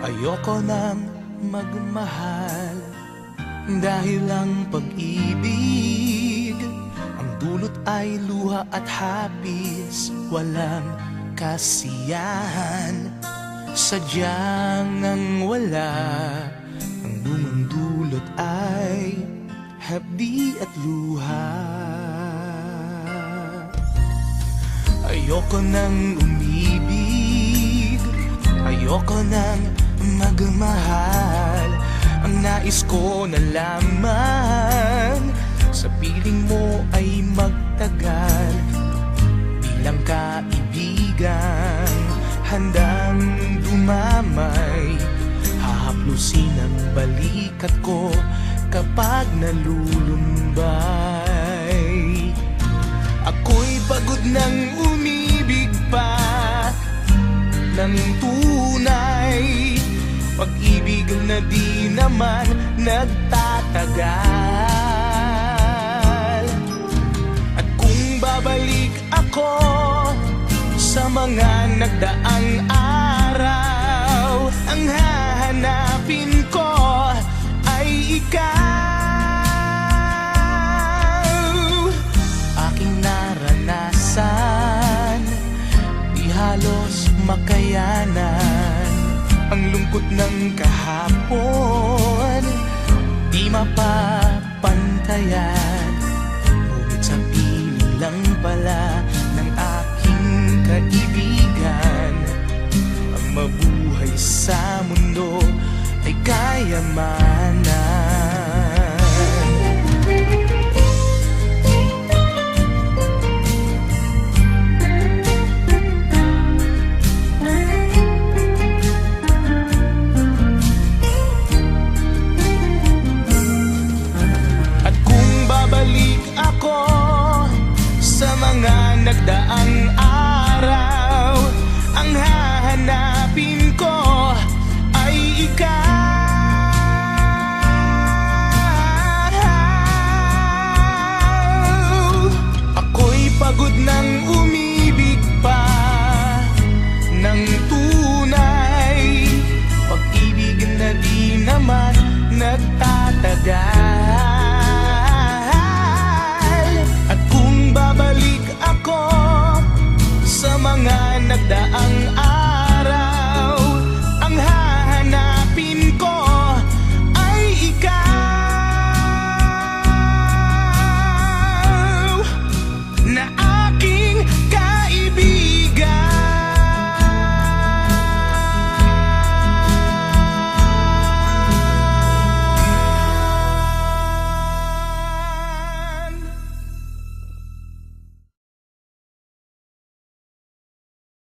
Ayoko nang magmahal dahil ang pag-ibig ang dulot ay luha at hapis, walang kasiyahan. Sadyang ang wala, ang dumundulot ay hapdi at luha. Ayoko nang umibig, ayoko nang magmahal. Ang nais ko na lamang sa piling mo ay magtagal. Bilang kaibigan, handang dumamay, hahaplusin ang balikat ko kapag nalulumbay. Ako'y pagod ng umibig pa ng tunay, pag-ibig na di naman nagtatagal. At kung babalik ako sa mga nagdaang araw, ang hahanapin ko ay ikaw. Aking naranasan, di halos makayanan ang lungkot ng kahapon, di mapapantayan. Ngunit sa piling lang pala ng aking kaibigan, ang mabuhay sa mundo ay kaya man.